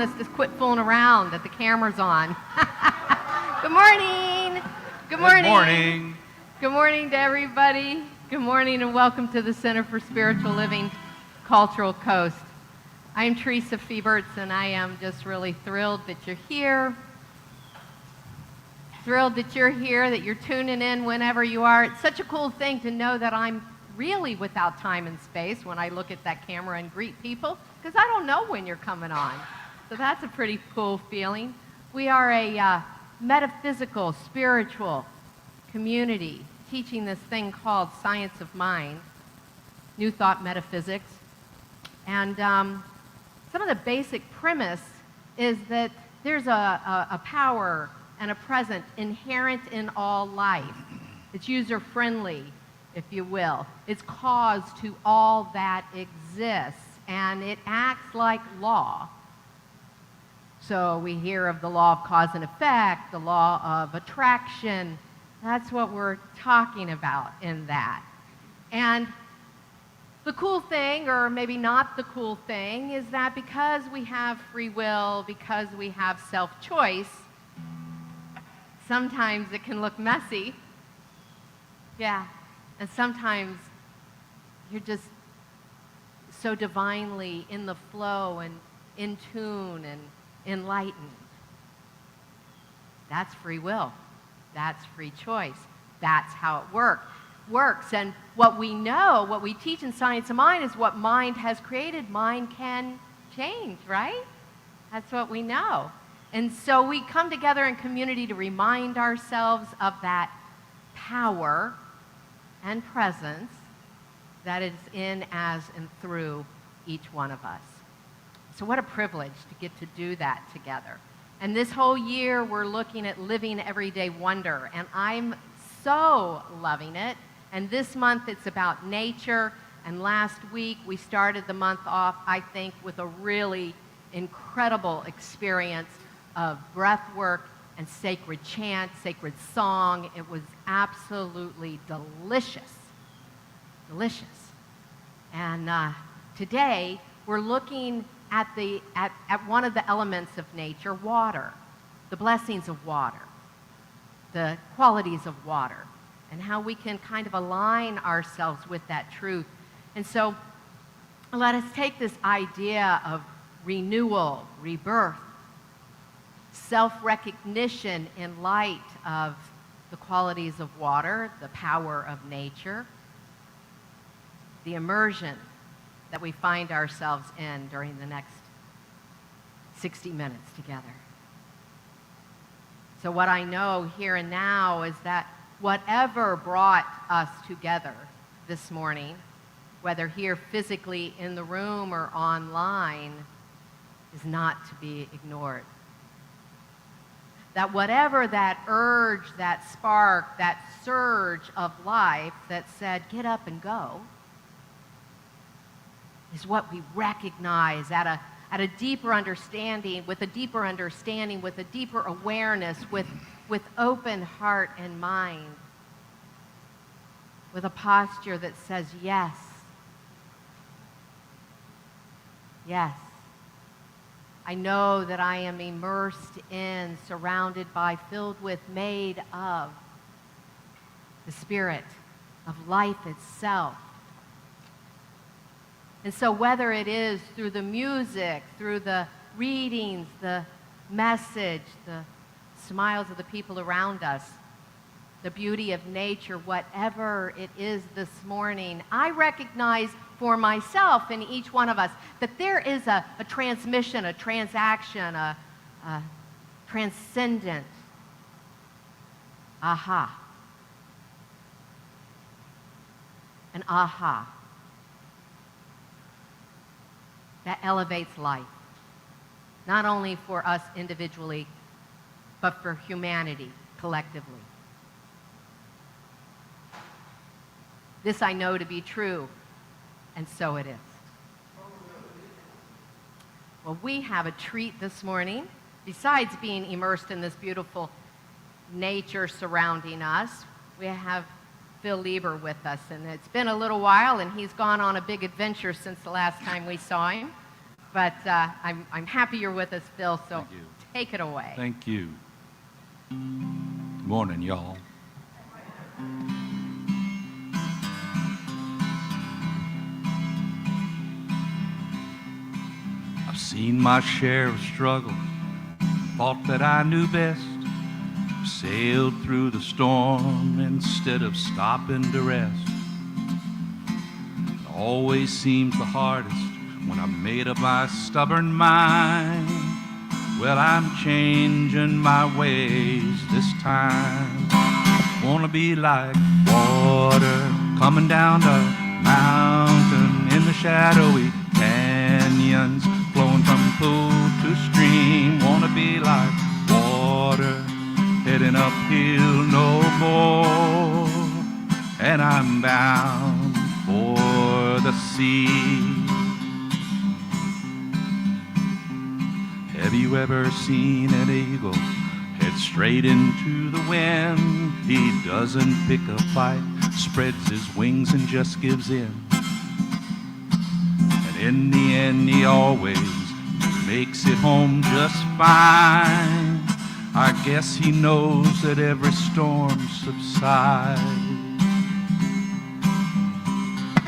telling us to quit fooling around, that the camera's on. Good morning. Good morning. Good morning. Good morning to everybody. Good morning and welcome to the Center for Spiritual Living, Cultural Coast. I am Theresa and I am just really thrilled that you're here. Thrilled that you're here, that you're tuning in whenever you are. It's such a cool thing to know that I'm really without time and space when I look at that camera and greet people, because I don't know when you're coming on. So that's a pretty cool feeling. We are a metaphysical, spiritual community teaching this thing called Science of Mind, New Thought Metaphysics. And some of the basic premise is that there's a power and a presence inherent in all life. It's user-friendly, if you will. It's cause to all that exists, and it acts like law. So we hear of the law of cause and effect, the law of attraction. That's what we're talking about in that. And the cool thing, or maybe not the cool thing, is that because we have free will, because we have self-choice, sometimes it can look messy. Yeah. And sometimes you're just so divinely in the flow and in tune and enlightened. That's free will. That's free choice. That's how it works. And what we know, what we teach in Science of Mind is what mind has created. Mind can change, right? That's what we know. And so we come together in community to remind ourselves of that power and presence that is in, as, and through each one of us. So what a privilege to get to do that together. And this whole year, we're looking at living everyday wonder, and I'm so loving it. And this month, it's about nature, and last week, we started the month off, I think, with a really incredible experience of breath work and sacred chant, sacred song. It was absolutely delicious. Delicious. And today, we're looking at one of the elements of nature, water, the blessings of water, the qualities of water, and how we can kind of align ourselves with that truth. And so let us take this idea of renewal, rebirth, self-recognition in light of the qualities of water, the power of nature, the immersion that we find ourselves in during the next 60 minutes together. So what I know here and now is that whatever brought us together this morning, whether here physically in the room or online, is not to be ignored. That whatever that urge, that spark, that surge of life that said, get up and go, is what we recognize at a deeper understanding, with a deeper awareness, with open heart and mind, with a posture that says, yes, yes. I know that I am immersed in, surrounded by, filled with, made of the spirit of life itself. And so whether it is through the music, through the readings, the message, the smiles of the people around us, the beauty of nature, whatever it is this morning, I recognize for myself and each one of us that there is a transmission, a transaction, a transcendent aha. An aha that elevates life, not only for us individually, but for humanity collectively. This I know to be true, and so it is. Well, we have a treat this morning. Besides being immersed in this beautiful nature surrounding us, we have Phil Lieber with us, and it's been a little while, and he's gone on a big adventure since the last time we saw him. But I'm happy you're with us, Phil, so Thank you. take it away. Thank you. Good morning, y'all. I've seen my share of struggles, thought that I knew best, sailed through the storm instead of stopping to rest. It always seems the hardest when I made up my stubborn mind. Well, I'm changing my ways this time. Wanna be like water coming down the mountain in the shadowy canyons, flowing from pool to stream. Wanna be like water heading uphill no more, and I'm bound for the sea. Have you ever seen an eagle head straight into the wind? He doesn't pick a fight, spreads his wings and just gives in. And in the end he always makes it home just fine. I guess he knows that every storm subsides.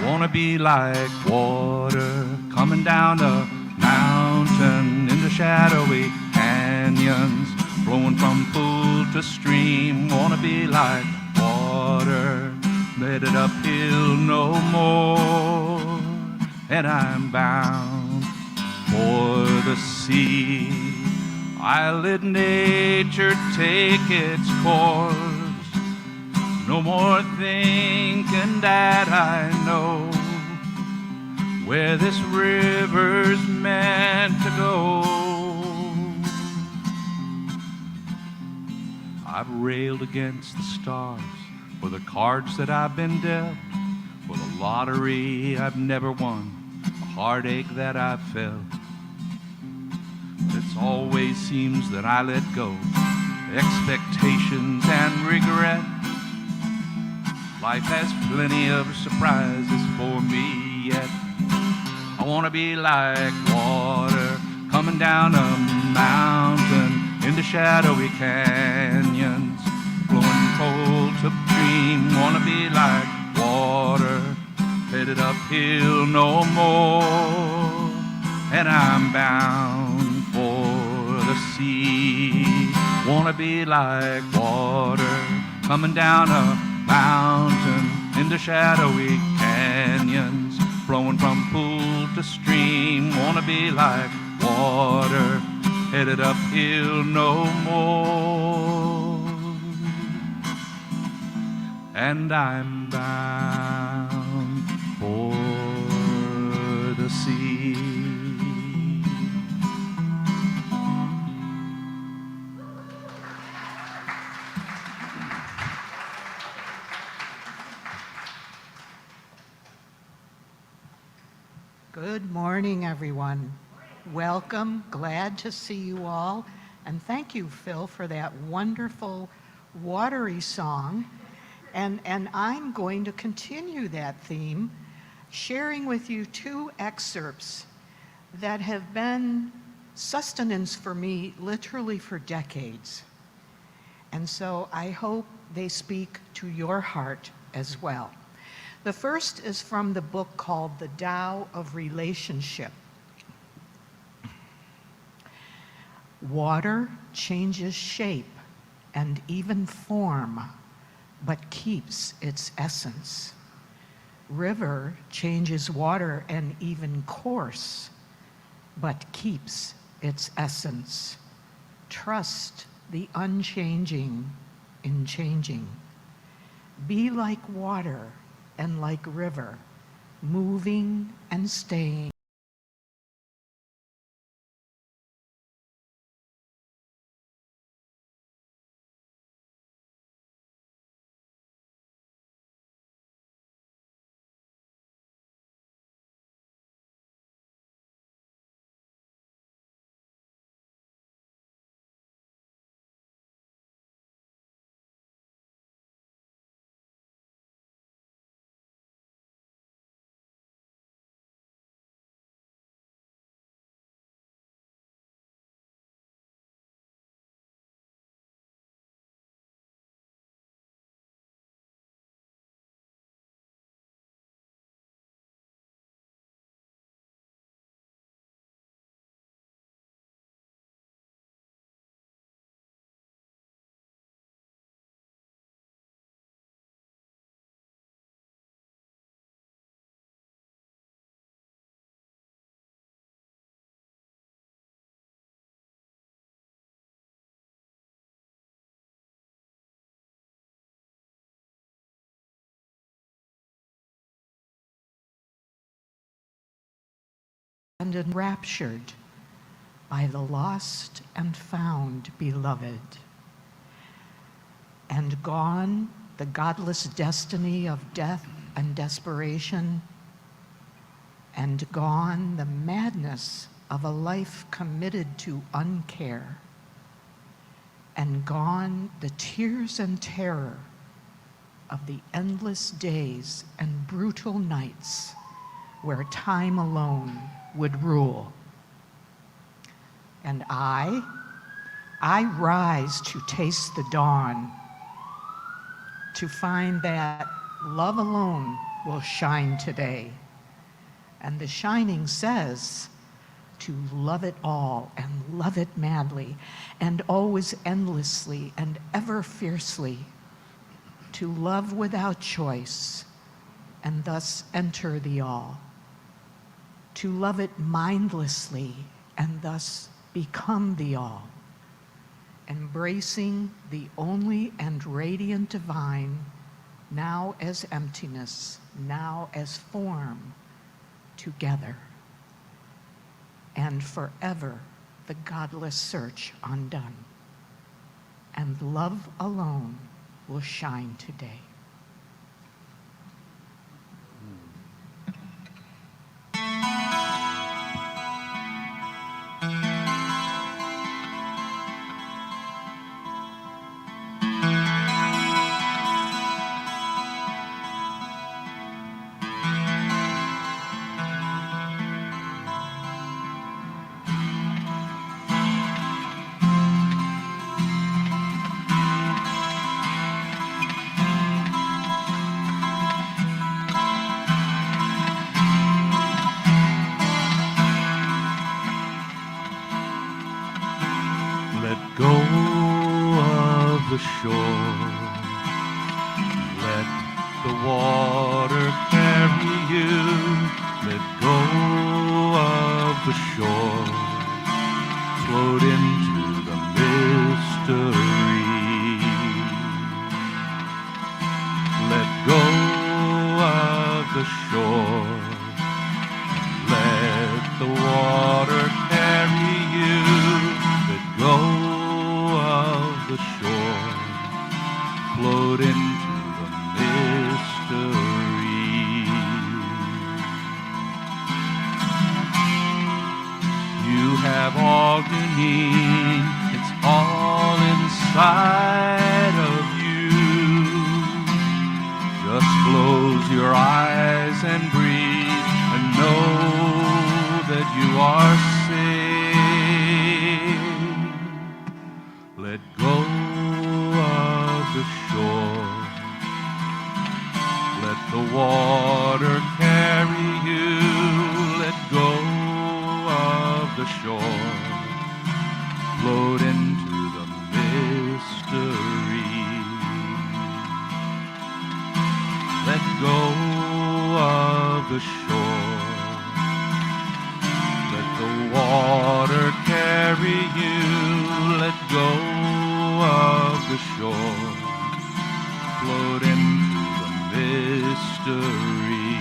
Wanna be like water coming down the mountain into shadowy canyons, flowing from pool to stream. Wanna be like water, headed uphill no more, and I'm bound for the sea. I let nature take its course, no more thinking that I know where this river's meant to go. I've railed against the stars for the cards that I've been dealt, for the lottery I've never won, the heartache that I've felt. But it always seems that I let go, expectations and regret. Life has plenty of surprises for me yet. I wanna be like water coming down a mountain into shadowy canyons, flowing cold to stream. Wanna be like water headed uphill no more, and I'm bound for the sea. Wanna be like water coming down a mountain into shadowy canyons, flowing from pool to stream. Wanna be like water headed uphill no more, and I'm bound for the sea. Good morning, everyone. Welcome. Glad to see you all. And thank you, Phil, for that wonderful watery song. And I'm going to continue that theme, sharing with you two excerpts that have been sustenance for me literally for decades. And so I hope they speak to your heart as well. The first is from the book called The Tao of Relationship. Water changes shape and even form, but keeps its essence. River changes water and even course, but keeps its essence. Trust the unchanging in changing. Be like water and like river, moving and staying. and enraptured by the lost and found beloved. And gone the godless destiny of death and desperation, and gone the madness of a life committed to uncare, and gone the tears and terror of the endless days and brutal nights where time alone would rule. And I rise to taste the dawn, to find that love alone will shine today. And the shining says to love it all and love it madly and always endlessly and ever fiercely, to love without choice and thus enter the all, to love it mindlessly and thus become the all, embracing the only and radiant divine, now as emptiness, now as form, together, and forever the godless search undone, and love alone will shine today. Let go of the shore. Let the water carry you. Let go of the shore. Float into the mystery. Let go of the shore. Let the water carry you. Let go of the shore. Float into the mystery. You have all you need. It's all inside of you. Just close your eyes and breathe and know that you are safe. Let go of the shore. Let the water carry you. Let go of the shore. Float into the mystery. Let go of the shore. Let the water carry you. Let go of the shore. Float into the mystery.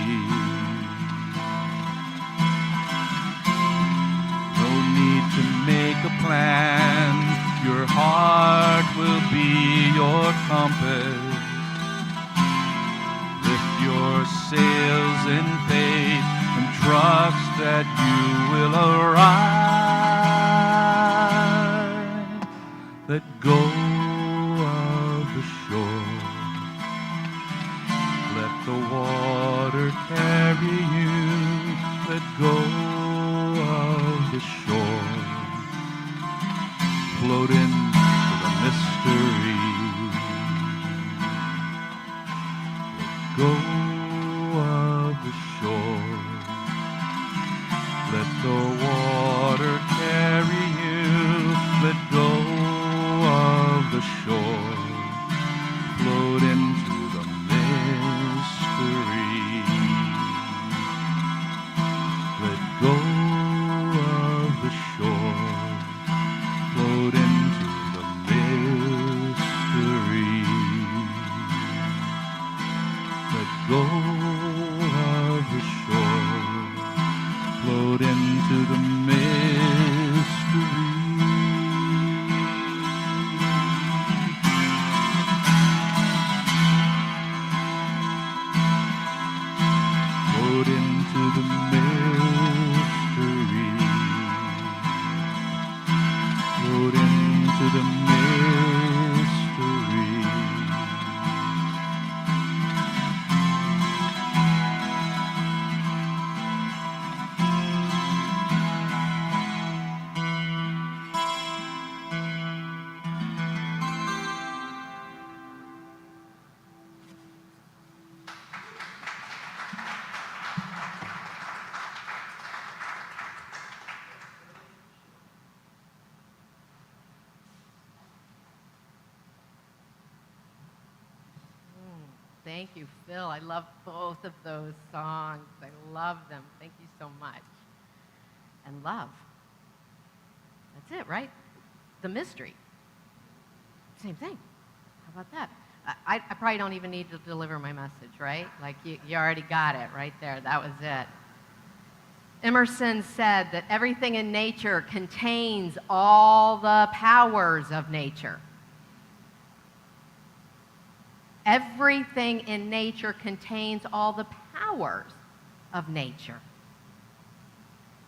No need to make a plan. Your heart will be your compass. Lift your sails in faith and trust that you will arrive. Let go of the shore. Let the water carry you. Let go of the shore. Float into the mystery. Let go of the shore. Let the water carry you. Let go of the shore. Float into the mystery. Let go of the shore. Float into the mystery. Let go of the shore. Float into into the mystery. Float into the mystery. Float into the mystery. Thank you, Phil. I love both of those songs. I love them. Thank you so much. And love. That's it, right? The mystery. Same thing. How about that? I probably don't even need to deliver my message, right? Like, you already got it right there. That was it. Emerson said that everything in nature contains all the powers of nature. Everything in nature contains all the powers of nature.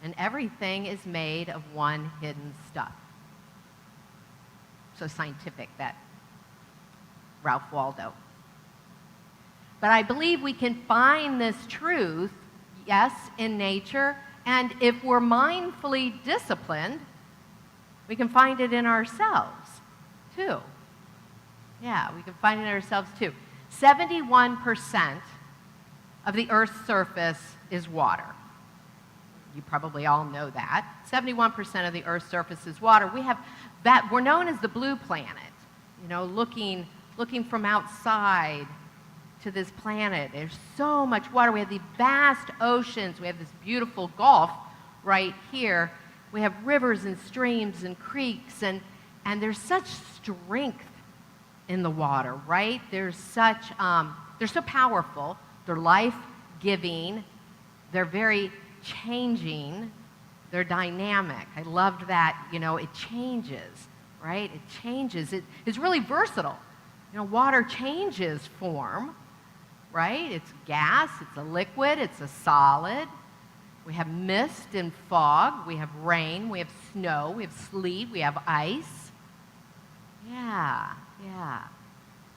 And everything is made of one hidden stuff. So scientific, that Ralph Waldo. But I believe we can find this truth, yes, in nature, and if we're mindfully disciplined, we can find it in ourselves, too. Yeah, we can find it in ourselves too. 71% of the Earth's surface is water. You probably all know that. 71% of the Earth's surface is water. We have that. We're known as the blue planet. You know, looking from outside to this planet. There's so much water. We have these vast oceans. We have this beautiful Gulf right here. We have rivers and streams and creeks, and there's such strength in the water, right? They're so powerful. They're life-giving. They're very changing. They're dynamic. I loved that, you know, it changes, right? It changes. It's really versatile. You know, water changes form, right? It's gas, it's a liquid, it's a solid. We have mist and fog. We have rain. We have snow. We have sleet. We have ice. Yeah.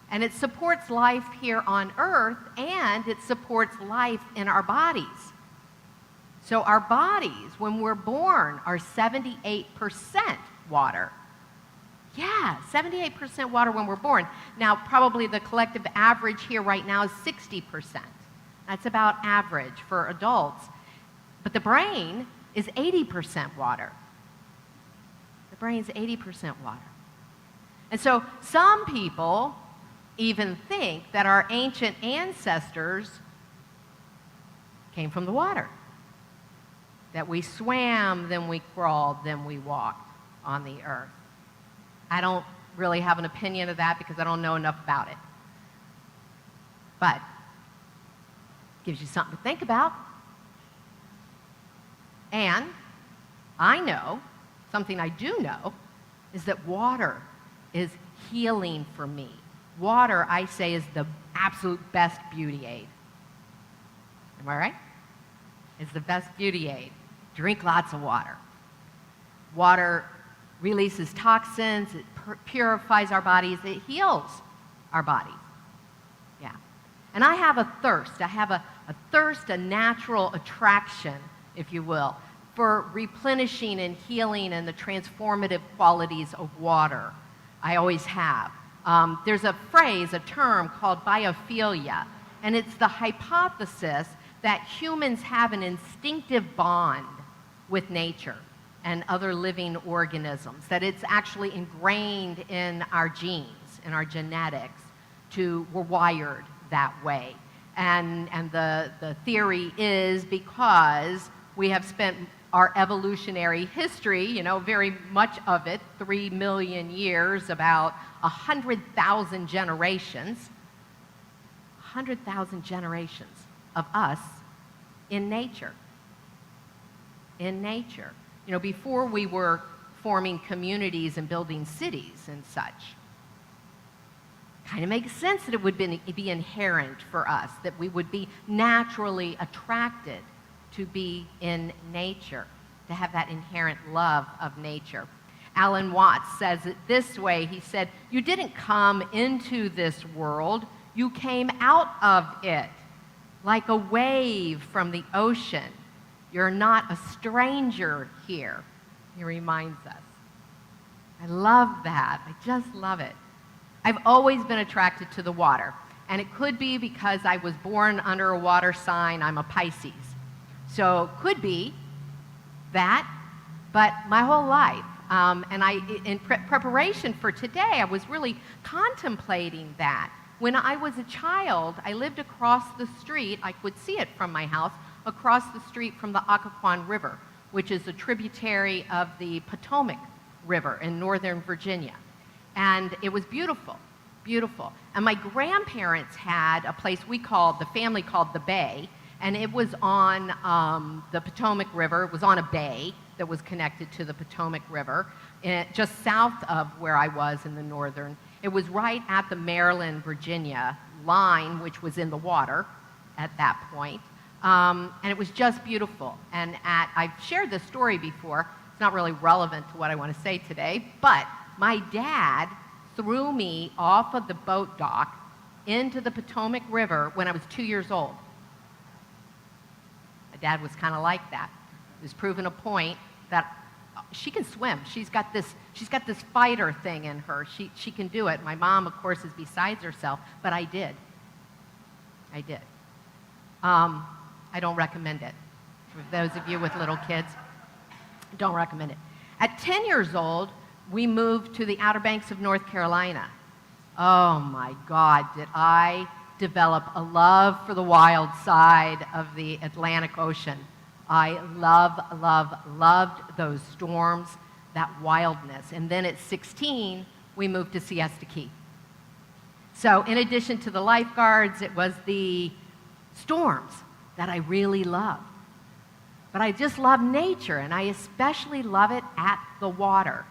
And it supports life here on Earth, and it supports life in our bodies. So our bodies, when we're born, are 78% water. Yeah, 78% water when we're born. Now, probably the collective average here right now is 60%. That's about average for adults. But the brain is 80% water. The brain's 80% water. And so some people even think that our ancient ancestors came from the water. That we swam, then we crawled, then we walked on the earth. I don't really have an opinion of that because I don't know enough about it. But it gives you something to think about. And I know, something I do know, is that water is healing for me. Water, I say, is the absolute best beauty aid. Am I right? It's the best beauty aid. Drink lots of water. Water releases toxins, it purifies our bodies, it heals our bodies. Yeah. And I have a thirst. I have a thirst, a natural attraction, if you will, for replenishing and healing and the transformative qualities of water. I always have. There's a phrase, a term called biophilia, and it's the hypothesis that humans have an instinctive bond with nature and other living organisms, that it's actually ingrained in our genes, in our genetics, we're wired that way. And the theory is because we have spent our evolutionary history, you know, very much of it, 3 million years, about 100,000 generations, 100,000 generations of us in nature. in nature. You know, before we were forming communities and building cities and such. Kind of makes sense that it would be inherent for us, that we would be naturally attracted to be in nature, to have that inherent love of nature. Alan Watts says it this way. He said, "You didn't come into this world, you came out of it, like a wave from the ocean. You're not a stranger here." He reminds us. I love that. I just love it. I've always been attracted to the water, and it could be because I was born under a water sign. I'm a Pisces. So it could be that, but my whole life. In preparation for today, I was really contemplating that. When I was a child, I lived across the street. I could see it from my house, across the street from the Occoquan River, which is a tributary of the Potomac River in northern Virginia. And it was beautiful, beautiful. And my grandparents had a place the family called the Bay, and it was on the Potomac River. It was on a bay that was connected to the Potomac River, just south of where I was in the northern. It was right at the Maryland-Virginia line, which was in the water at that point. And it was just beautiful. And I've shared this story before. It's not really relevant to what I want to say today, but my dad threw me off of the boat dock into the Potomac River when I was 2 years old. My dad was kind of like that. He was proving a point that she can swim. She's got this fighter thing in her. She can do it. My mom, of course, is besides herself, but I did. I don't recommend it. For those of you with little kids, don't recommend it. At 10 years old, we moved to the Outer Banks of North Carolina. Oh my God, did I develop a love for the wild side of the Atlantic Ocean. I loved those storms, that wildness. And then at 16, we moved to Siesta Key. So in addition to the lifeguards, it was the storms that I really loved. But I just love nature, and I especially love it at the water.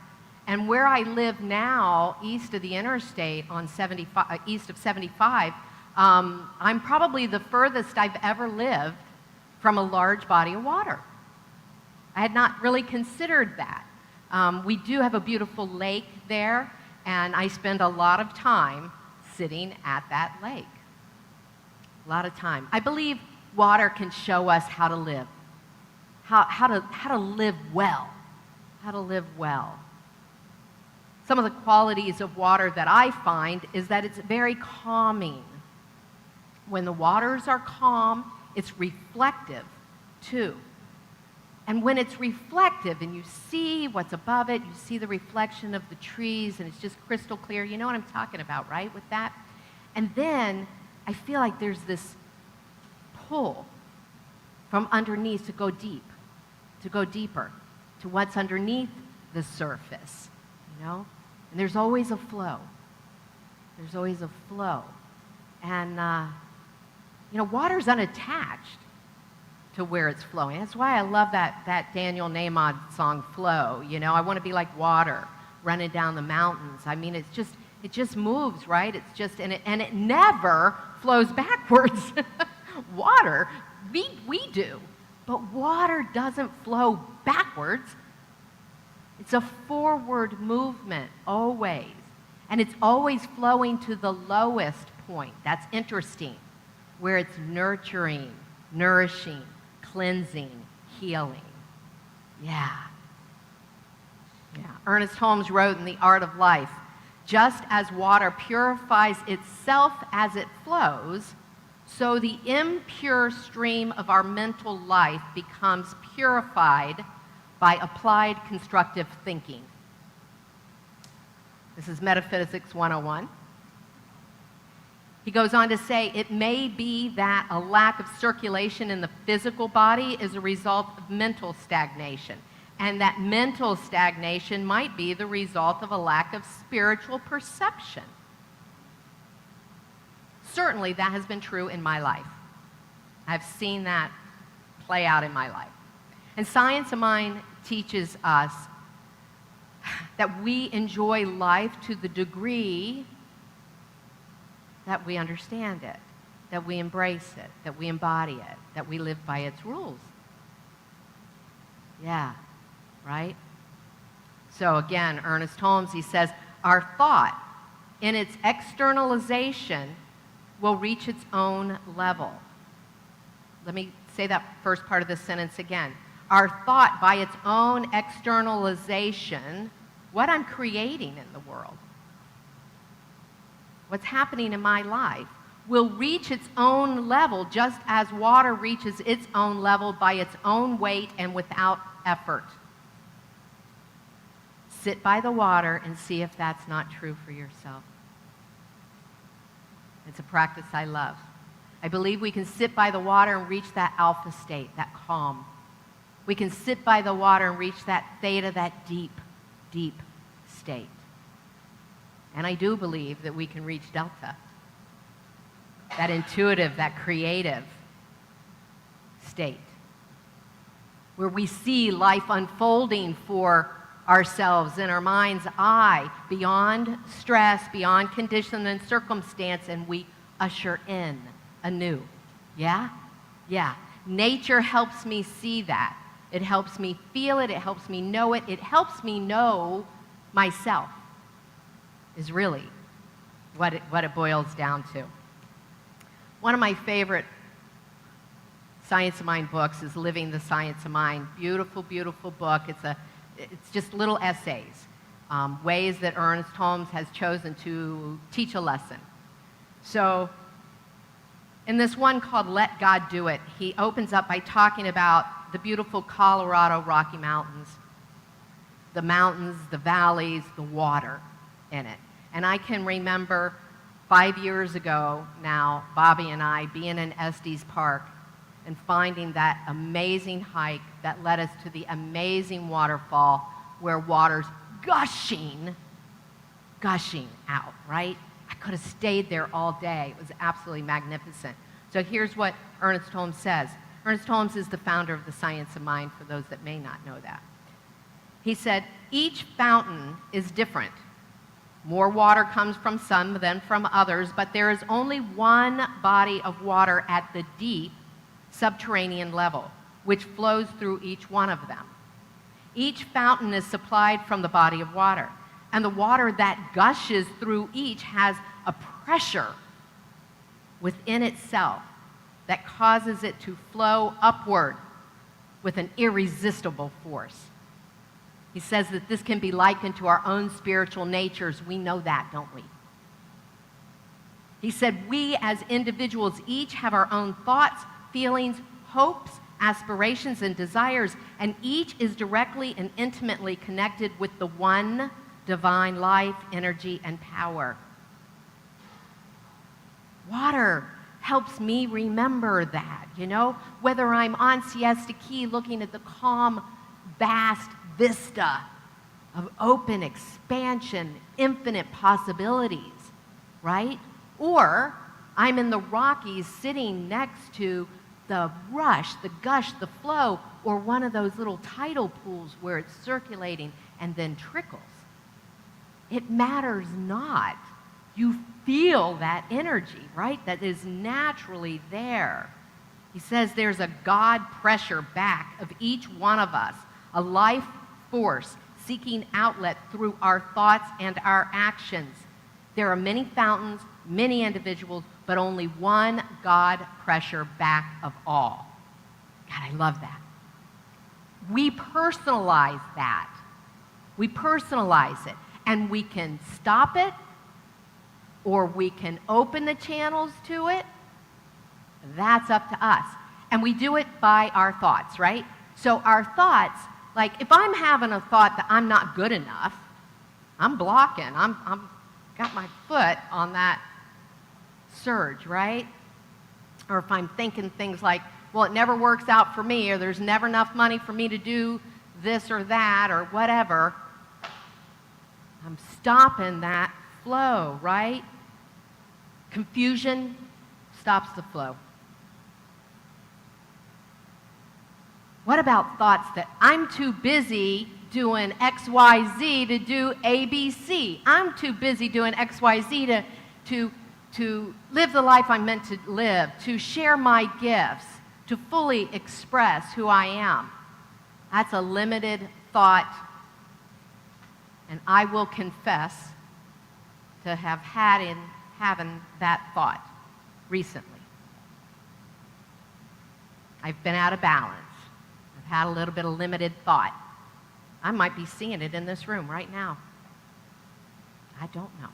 And where I live now, east of the interstate on 75, east of 75, I'm probably the furthest I've ever lived from a large body of water. I had not really considered that. We do have a beautiful lake there, and I spend a lot of time sitting at that lake. A lot of time. I believe water can show us how to live, how to live well, how to live well. Some of the qualities of water that I find is that it's very calming. When the waters are calm, it's reflective too. And when it's reflective and you see what's above it, you see the reflection of the trees, and it's just crystal clear. You know what I'm talking about, right, with that? And then I feel like there's this pull from underneath to go deep, to go deeper, to what's underneath the surface, you know? And there's always a flow. There's always a flow. And, you know, water's unattached to where it's flowing. That's why I love that Daniel Nahmod song, Flow. You know, I want to be like water running down the mountains. I mean, it just moves, right? It's just, and it never flows backwards. Water, we do, but water doesn't flow backwards. It's a forward movement, always. And it's always flowing to the lowest point. That's interesting, where it's nurturing, nourishing, cleansing, healing. Yeah. Ernest Holmes wrote in The Art of Life, just as water purifies itself as it flows, so the impure stream of our mental life becomes purified by applied constructive thinking. This is Metaphysics 101. He goes on to say, it may be that a lack of circulation in the physical body is a result of mental stagnation, and that mental stagnation might be the result of a lack of spiritual perception. Certainly, that has been true in my life. I've seen that play out in my life. And Science of Mind teaches us that we enjoy life to the degree that we understand it, that we embrace it, that we embody it, that we live by its rules. Yeah, right? So again, Ernest Holmes, he says, our thought in its externalization will reach its own level. Let me say that first part of the sentence again. Our thought by its own externalization, what I'm creating in the world, what's happening in my life, will reach its own level just as water reaches its own level by its own weight and without effort. Sit by the water and see if that's not true for yourself. It's a practice I love. I believe we can sit by the water and reach that alpha state, that calm. We can sit by the water and reach that theta, that deep, deep state. And I do believe that we can reach delta, that intuitive, that creative state, where we see life unfolding for ourselves in our mind's eye, beyond stress, beyond condition and circumstance, and we usher in anew. Yeah? Yeah. Nature helps me see that. It helps me feel it. It helps me know it. It helps me know myself, is really what it boils down to. One of my favorite Science of Mind books is Living the Science of Mind. Beautiful, beautiful book. It's just little essays, ways that Ernest Holmes has chosen to teach a lesson. So in this one called Let God Do It, he opens up by talking about the beautiful Colorado Rocky Mountains, the mountains, the valleys, the water in it. And I can remember 5 years ago now, Bobby and I being in Estes Park and finding that amazing hike that led us to the amazing waterfall where water's gushing out, right? I could have stayed there all day. It was absolutely magnificent. So here's what Ernest Holmes says. Ernest Holmes is the founder of the Science of Mind, for those that may not know that. He said, each fountain is different. More water comes from some than from others, but there is only one body of water at the deep subterranean level, which flows through each one of them. Each fountain is supplied from the body of water, and the water that gushes through each has a pressure within itself that causes it to flow upward with an irresistible force. He says that this can be likened to our own spiritual natures. We know that, don't we? He said we as individuals each have our own thoughts, feelings, hopes, aspirations, and desires, and each is directly and intimately connected with the one divine life, energy, and power. Water helps me remember that, whether I'm on Siesta Key looking at the calm, vast vista of open expansion, infinite possibilities, right? Or I'm in the Rockies sitting next to the rush, the gush, the flow, or one of those little tidal pools where it's circulating and then trickles. It matters not. You feel that energy, right? That is naturally there. He says there's a God pressure back of each one of us, a life force seeking outlet through our thoughts and our actions. There are many fountains, many individuals, but only one God pressure back of all. God, I love that. We personalize that. We personalize it. And we can stop it, or we can open the channels to it. That's up to us. And we do it by our thoughts, right? So our thoughts, like if I'm having a thought that I'm not good enough, I'm blocking. I'm got my foot on that surge, right? Or if I'm thinking things like, well, it never works out for me, or there's never enough money for me to do this or that, or whatever, I'm stopping that flow, right? Confusion stops the flow. What about thoughts that I'm too busy doing X, Y, Z to do A, B, C? I'm too busy doing X, Y, Z to live the life I'm meant to live, to share my gifts, to fully express who I am. That's a limited thought, and I will confess to having that thought recently. I've been out of balance. I've had a little bit of limited thought. I might be seeing it in this room right now. I don't know.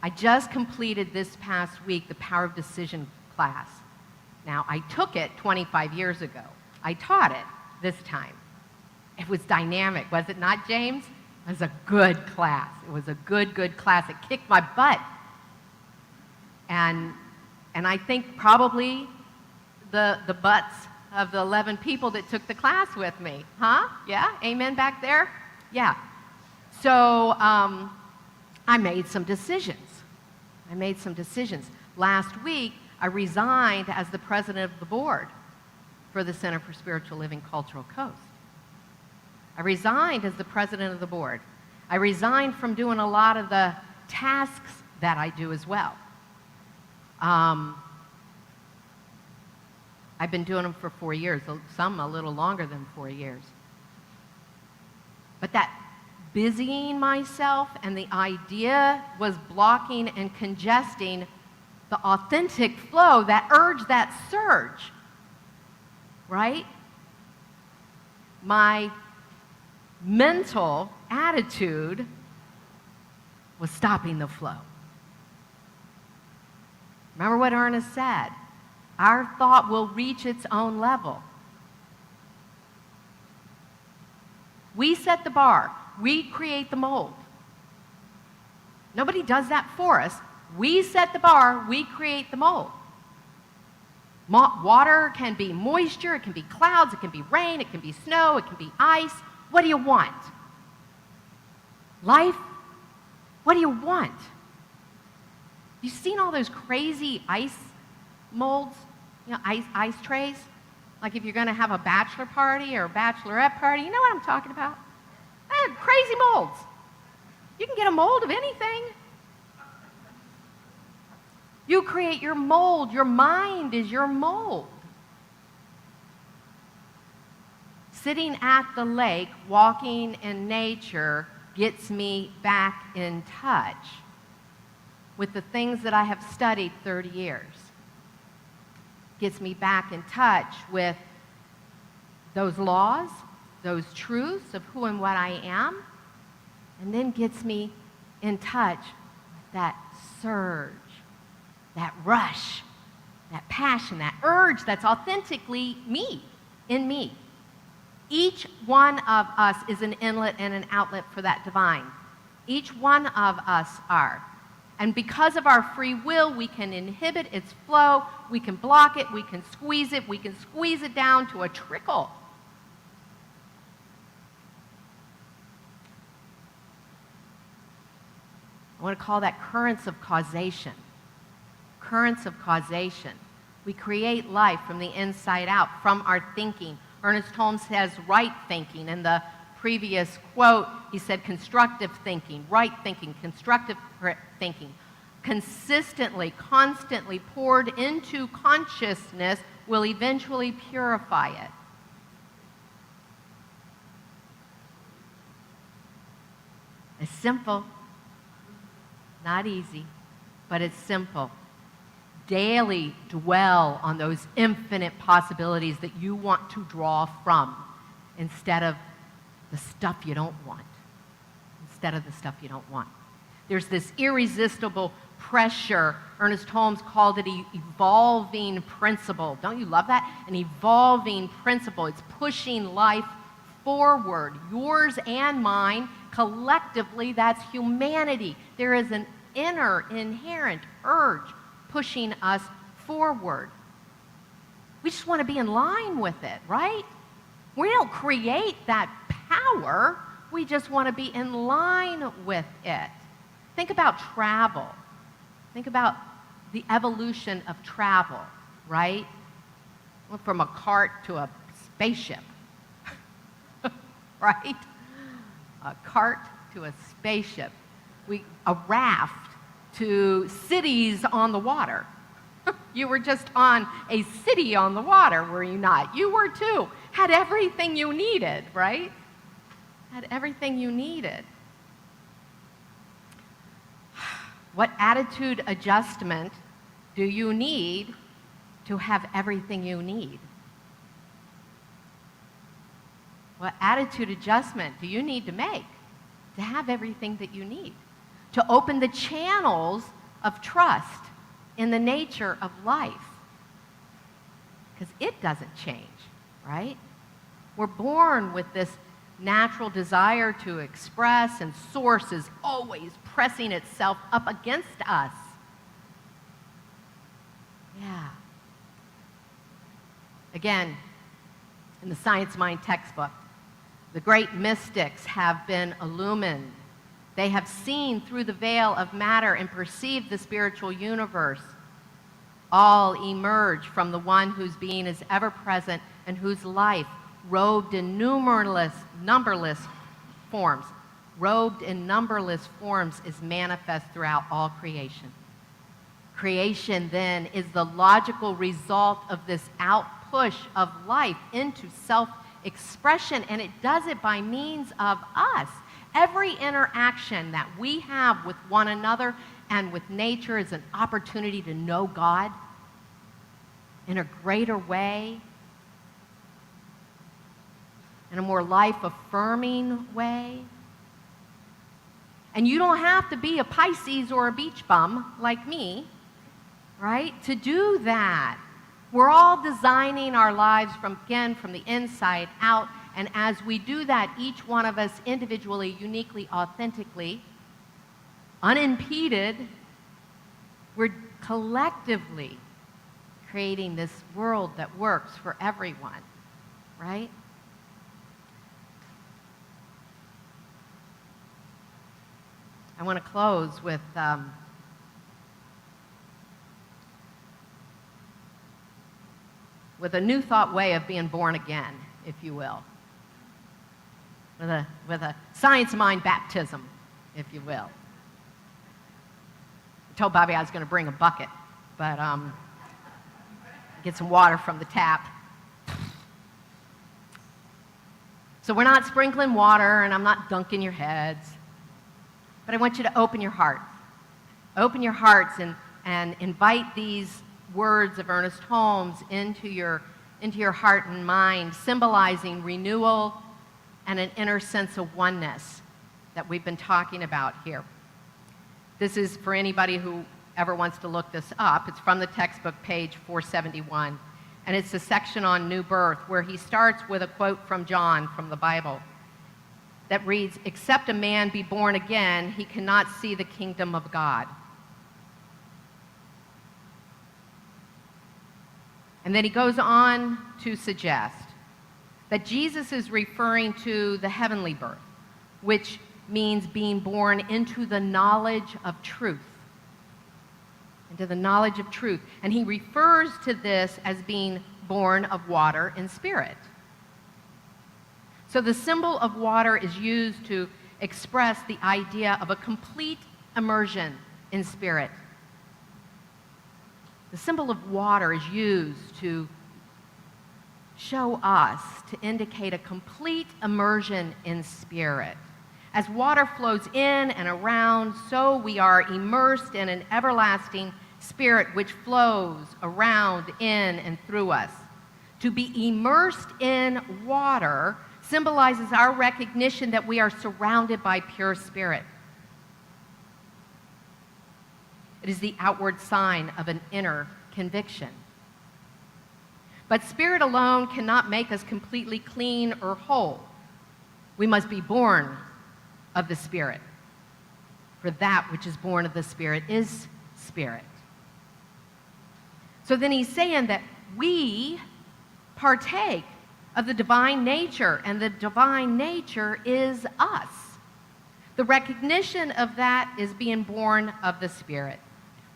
I just completed this past week the Power of Decision class. Now, I took it 25 years ago. I taught it this time. It was dynamic, was it not, James? It was a good class. It was a good class. It kicked my butt. And I think probably the butts of the 11 people that took the class with me. Huh? Yeah? Amen back there? Yeah. So I made some decisions. Last week, I resigned as the president of the board for the Center for Spiritual Living Cultural Coast. I resigned as the president of the board. I resigned from doing a lot of the tasks that I do as well. I've been doing them for 4 years, some a little longer than 4 years. But that busying myself and the idea was blocking and congesting the authentic flow, that urge, that surge, right? My mental attitude was stopping the flow. Remember what Ernest said? Our thought will reach its own level. We set the bar. We create the mold. Nobody does that for us. We set the bar. We create the mold. Water can be moisture. It can be clouds. It can be rain. It can be snow. It can be ice. What do you want? Life? What do you want? You've seen all those crazy ice molds, ice trays? Like if you're going to have a bachelor party or a bachelorette party, you know what I'm talking about? Crazy molds. You can get a mold of anything. You create your mold. Your mind is your mold. Sitting at the lake, walking in nature, gets me back in touch with the things that I have studied 30 years. Gets me back in touch with those laws, those truths of who and what I am, and then gets me in touch with that surge, that rush, that passion, that urge that's authentically me, in me. Each one of us is an inlet and an outlet for that divine. Each one of us are. And because of our free will, we can inhibit its flow, we can block it, we can squeeze it down to a trickle. I want to call that currents of causation. Currents of causation. We create life from the inside out, from our thinking. Ernest Holmes says right thinking. In the previous quote, he said constructive thinking, right thinking, constructive thinking. Consistently, constantly poured into consciousness will eventually purify it. It's simple. Not easy, but it's simple. Daily dwell on those infinite possibilities that you want to draw from instead of the stuff you don't want. There's this irresistible pressure. Ernest Holmes called it an evolving principle. Don't you love that? An evolving principle. It's pushing life forward, yours and mine. Collectively, that's humanity. There is an inner, inherent urge pushing us forward. We just want to be in line with it, right? We don't create that power. We just want to be in line with it. Think about travel. Think about the evolution of travel, right? Went from a cart to a spaceship, right? A cart to a spaceship. A raft to cities on the water. You were just on a city on the water, were you not? You were too. Had everything you needed, right? Had everything you needed. What attitude adjustment do you need to have everything you need? What attitude adjustment do you need to make to have everything that you need? To open the channels of trust in the nature of life. Because it doesn't change, right? We're born with this natural desire to express, and source is always pressing itself up against us. Yeah. Again, in the Science Mind textbook, the great mystics have been illumined. They have seen through the veil of matter and perceived the spiritual universe. All emerge from the one whose being is ever present and whose life, robed in numberless forms, is manifest throughout all creation. Creation, then, is the logical result of this outpush of life into self-expression, and it does it by means of us. Every interaction that we have with one another and with nature is an opportunity to know God in a greater way, in a more life-affirming way. And you don't have to be a Pisces or a beach bum like me, right, to do that. We're all designing our lives from the inside out, and as we do that, each one of us individually, uniquely, authentically, unimpeded, we're collectively creating this world that works for everyone, right? I want to close with a new thought way of being born again, if you will. With a science mind baptism, if you will. I told Bobby I was going to bring a bucket, but get some water from the tap. So we're not sprinkling water, and I'm not dunking your heads. But I want you to open your hearts. Open your hearts and invite these words of Ernest Holmes into your heart and mind, symbolizing renewal and an inner sense of oneness that we've been talking about here. This is for anybody who ever wants to look this up. It's from the textbook, page 471. And it's a section on new birth where he starts with a quote from John from the Bible that reads, "Except a man be born again, he cannot see the kingdom of God." And then he goes on to suggest that Jesus is referring to the heavenly birth, which means being born into the knowledge of truth. Into the knowledge of truth. And he refers to this as being born of water and spirit. So the symbol of water is used to express the idea of a complete immersion in spirit. The symbol of water is used to show us, to indicate a complete immersion in spirit. As water flows in and around, so we are immersed in an everlasting spirit which flows around, in, and through us. To be immersed in water symbolizes our recognition that we are surrounded by pure spirit. It is the outward sign of an inner conviction. But spirit alone cannot make us completely clean or whole. We must be born of the Spirit. For that which is born of the Spirit is spirit. So then he's saying that we partake of the divine nature, and the divine nature is us. The recognition of that is being born of the Spirit.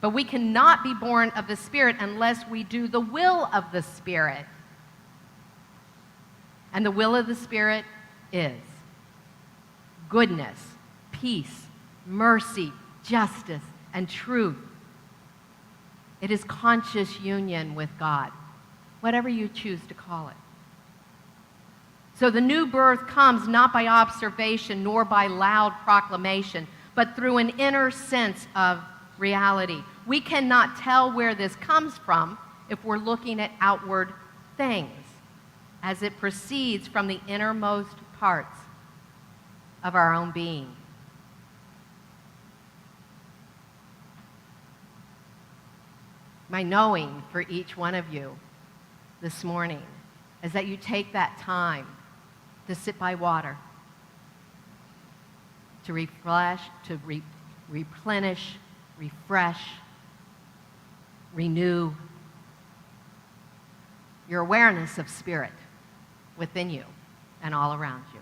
But we cannot be born of the Spirit unless we do the will of the Spirit. And the will of the Spirit is goodness, peace, mercy, justice, and truth. It is conscious union with God, whatever you choose to call it. So the new birth comes not by observation nor by loud proclamation, but through an inner sense of reality. We cannot tell where this comes from if we're looking at outward things, as it proceeds from the innermost parts of our own being. My knowing for each one of you this morning is that you take that time to sit by water, to replenish, refresh, renew your awareness of spirit within you and all around you.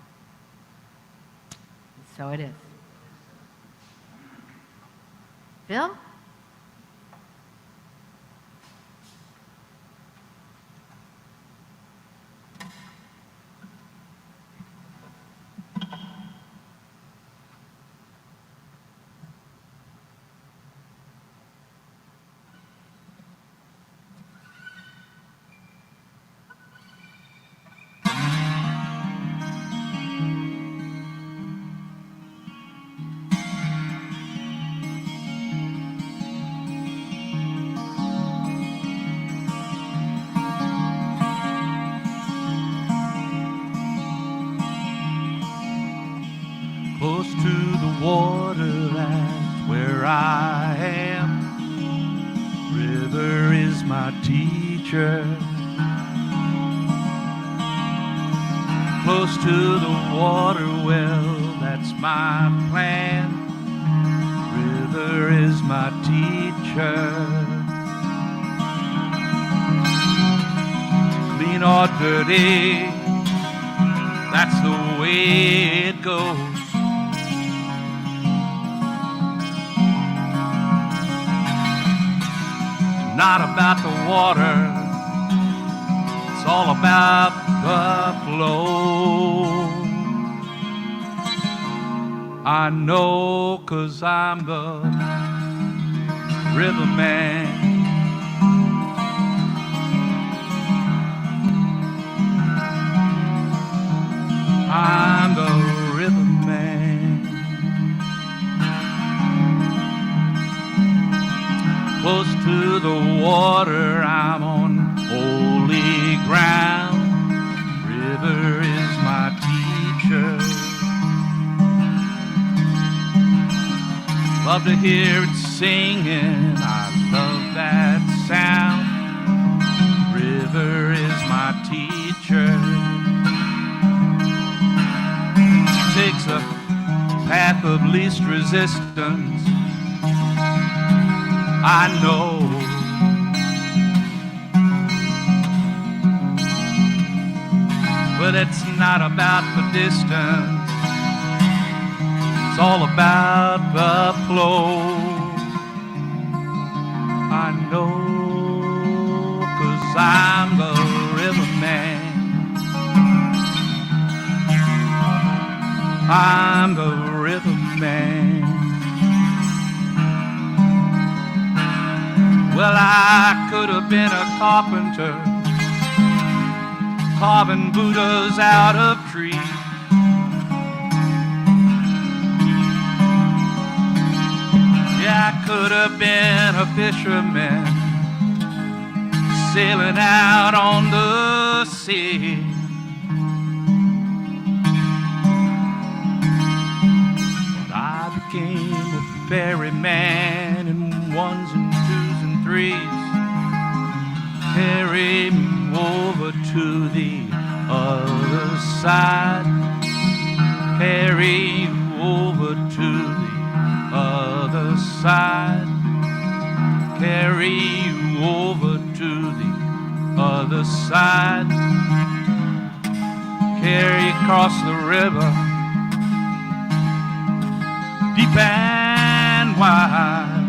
And so it is. Phil? Close to the water, that's where I am. River is my teacher. Close to the water, well, that's my plan. River is my teacher. Clean or dirty, that's the way it goes. Not about the water, it's all about the flow. I know 'cause I'm the river man. I'm the river man. Close to the water, I'm on holy ground. River is my teacher. Love to hear it singing, I love that sound. River is my teacher. Takes the path of least resistance. I know. But it's not about the distance, it's all about the flow. I know, 'cause I'm the river man. I'm the river man. Well, I could have been a carpenter, carving Buddhas out of trees. Yeah, I could have been a fisherman, sailing out on the sea. But I became a ferryman in ones and twos and threes, carry me over to the other side, carry you over to the other side, carry you over to the other side, carry across the river, deep and wide.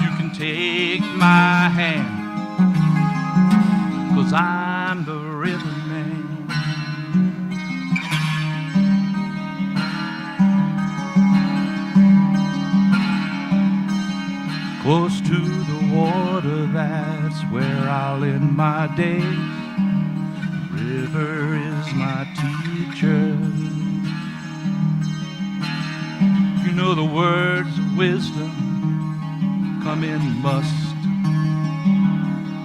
You can take my hand, I'm the riverman. Close to the water, that's where I'll end my days. River is my teacher. You know the words of wisdom come in must.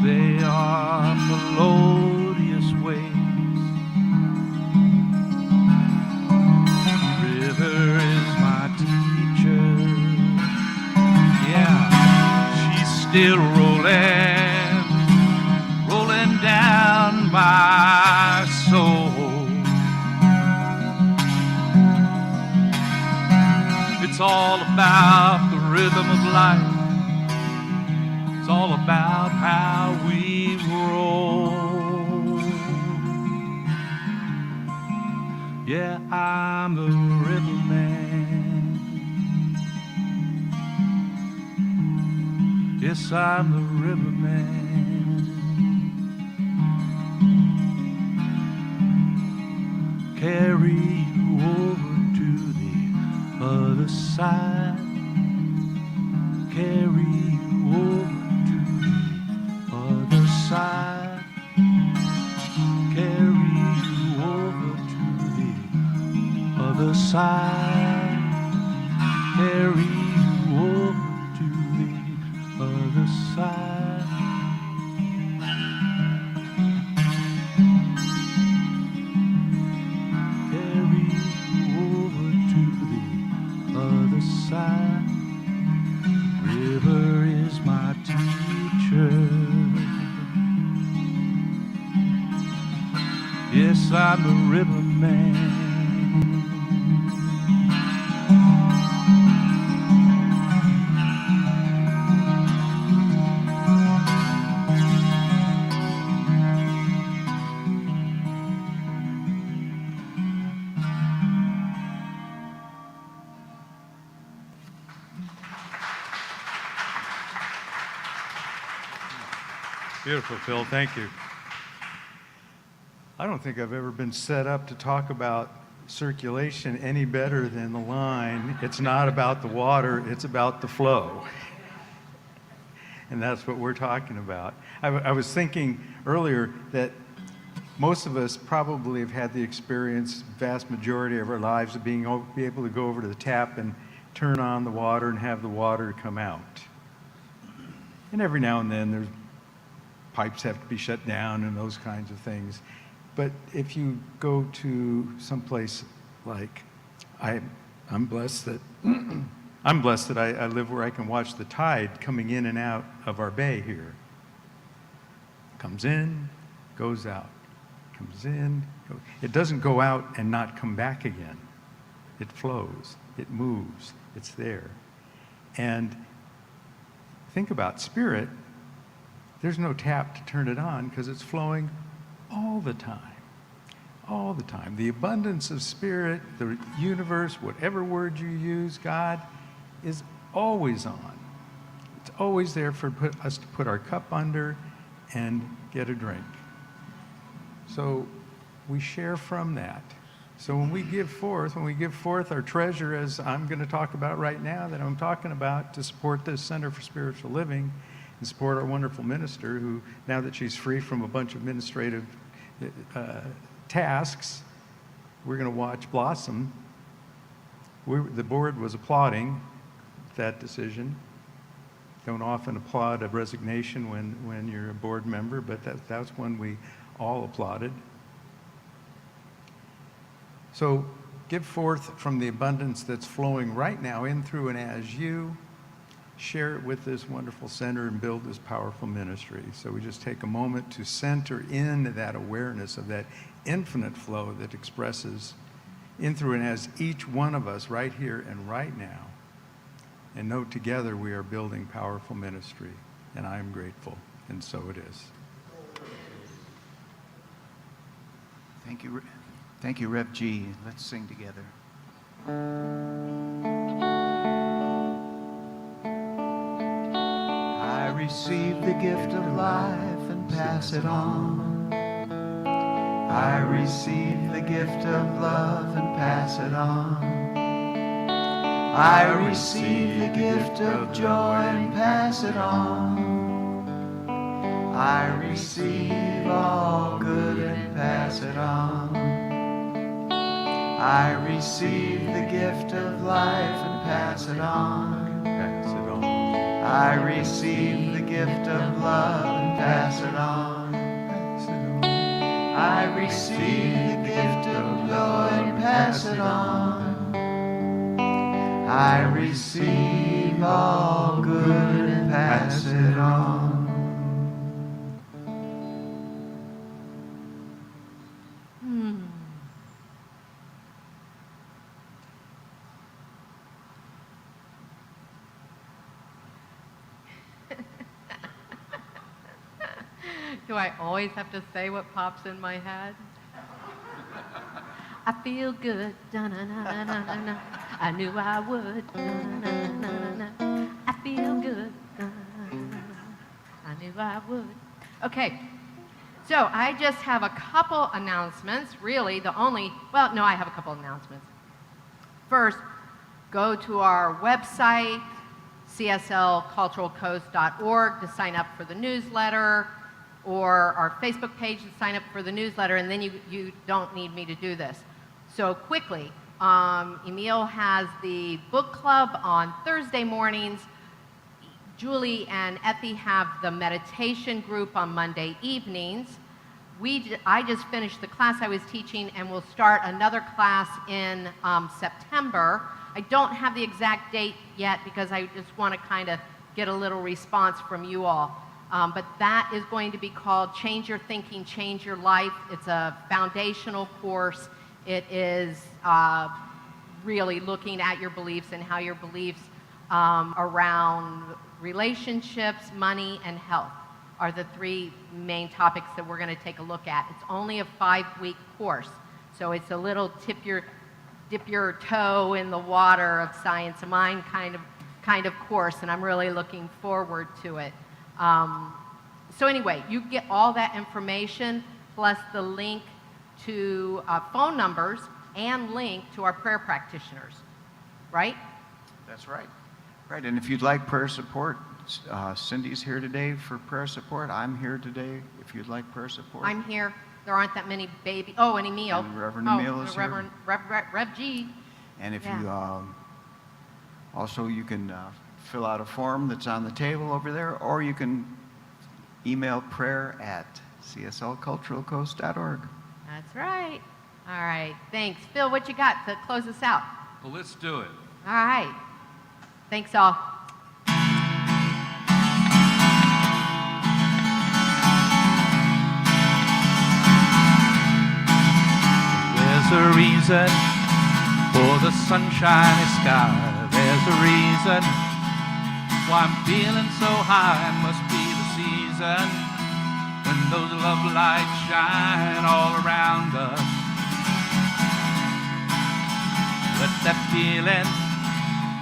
They are melodious ways. River is my teacher. Yeah, she's still rolling, rolling down my soul. It's all about the rhythm of life. It's all about how we roll. Yeah, I'm the riverman. Yes, I'm the riverman. Carry you over to the other side. Carry you over to the other side. Carry you over to the other side. Carry you over to the other side. Carry you over to the other side. River is my teacher. Yes, I'm the riverman. Beautiful, Phil. Thank you. I don't think I've ever been set up to talk about circulation any better than the line, it's not about the water, it's about the flow. And that's what we're talking about. I was thinking earlier that most of us probably have had the experience, vast majority of our lives, of be able to go over to the tap and turn on the water and have the water come out. And every now and then there's pipes have to be shut down and those kinds of things. But if you go to someplace like, I'm blessed that I live where I can watch the tide coming in and out of our bay here. Comes in, goes out. Comes in, goes. It doesn't go out and not come back again. It flows, it moves, it's there. And think about spirit. There's no tap to turn it on because it's flowing all the time. All the time. The abundance of spirit, the universe, whatever word you use, God, is always on. It's always there for us to put our cup under and get a drink. So we share from that. So when we give forth our treasure, as I'm going to talk about right now, that I'm talking about to support this Center for Spiritual Living, and support our wonderful minister who, now that she's free from a bunch of administrative tasks, we're going to watch blossom. The board was applauding that decision. Don't often applaud a resignation when you're a board member, but that's when we all applauded. So give forth from the abundance that's flowing right now in, through, and as you. Share it with this wonderful center and build this powerful ministry. So we just take a moment to center in that awareness of that infinite flow that expresses in, through, and as each one of us right here and right now. And know together we are building powerful ministry. And I am grateful, and so it is. Thank you, Rev G. Let's sing together. I receive the gift of life and pass it on. I receive the gift of love and pass it on. I receive the gift of joy and pass it on. I receive all good and pass it on. I receive the gift of life and pass it on. Pass it on. I receive the gift of love and pass it on. Pass it on. I receive the gift of joy and pass it on. I receive all good and pass it on. Do I always have to say what pops in my head? I feel good. Da-na-na-na-na-na. I knew I would. Da-na-na-na-na-na. I feel good. I knew I would. Okay. So I just have a couple announcements. Really, I have a couple announcements. First, go to our website, CSLCulturalCoast.org, to sign up for the newsletter, or our Facebook page to sign up for the newsletter, and then you don't need me to do this. So quickly, Emil has the book club on Thursday mornings. Julie and Effie have the meditation group on Monday evenings. I just finished the class I was teaching, and we'll start another class in September. I don't have the exact date yet because I just want to kind of get a little response from you all. But that is going to be called Change Your Thinking, Change Your Life. It's a foundational course. It is really looking at your beliefs and how your beliefs around relationships, money, and health are the three main topics that we're going to take a look at. It's only a 5-week course, so it's a little dip your toe in the water of science of mind kind of course, and I'm really looking forward to it. So anyway, you get all that information plus the link to phone numbers and link to our prayer practitioners, right? That's right. Right, and if you'd like prayer support, Cindy's here today for prayer support. I'm here today if you'd like prayer support. I'm here. There aren't that many baby. Oh, and Emil. And Reverend Emil is Reverend, here. Rev G. And if Yeah. you also you can fill out a form that's on the table over there, or you can email prayer@cslculturalcoast.org. That's right. All right. Thanks. Phil, what you got to close us out? Well, let's do it. All right. Thanks, all. There's a reason for the sunshiny sky. There's a reason why I'm feeling so high. Must be the season when those love lights shine all around us. Let that feeling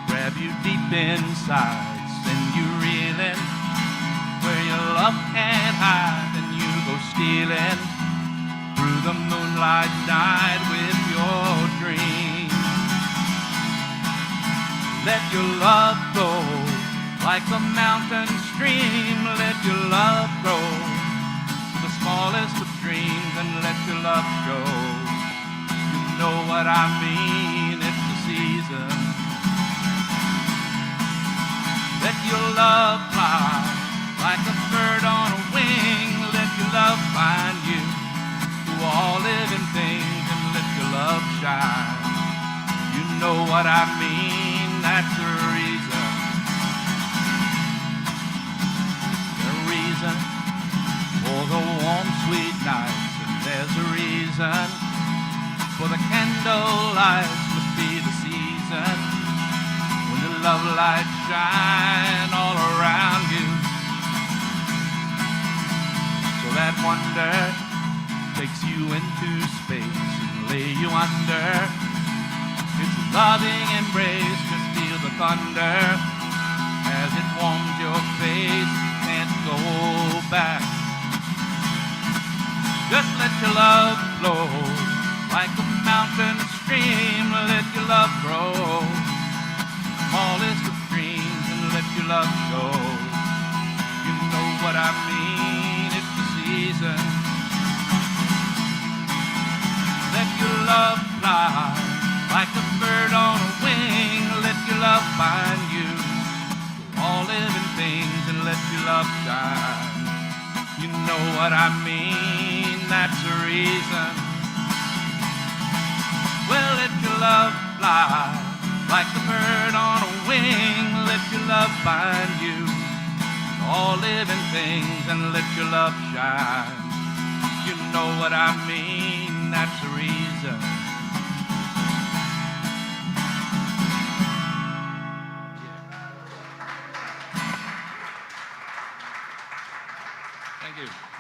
grab you deep inside, send you reeling where your love can't hide, and you go stealing through the moonlight night with your dreams. Let your love go like a mountain stream. Let your love grow to the smallest of dreams, and let your love show. You know what I mean, it's the season. Let your love fly like a bird on a wing. Let your love find you through all living things, and let your love shine. You know what I mean, that's the reason. The reason for the warm, sweet nights, and there's a reason for the candle lights. Must be the season when the love lights shine all around you. So that wonder takes you into space and lay you under. Its loving embrace, just feel the thunder as it warms your face. Can't go back. Just let your love flow. Like a mountain stream, let your love grow. Smallest of streams and let your love show. You know what I mean, it's the season. Let your love fly like a bird on a wing. Let your love find you to all living things and let your love shine. You know what I mean, that's the reason. Well, let your love fly like the bird on a wing. Let your love find you to all living things and let your love shine. You know what I mean, that's the reason. Thank you.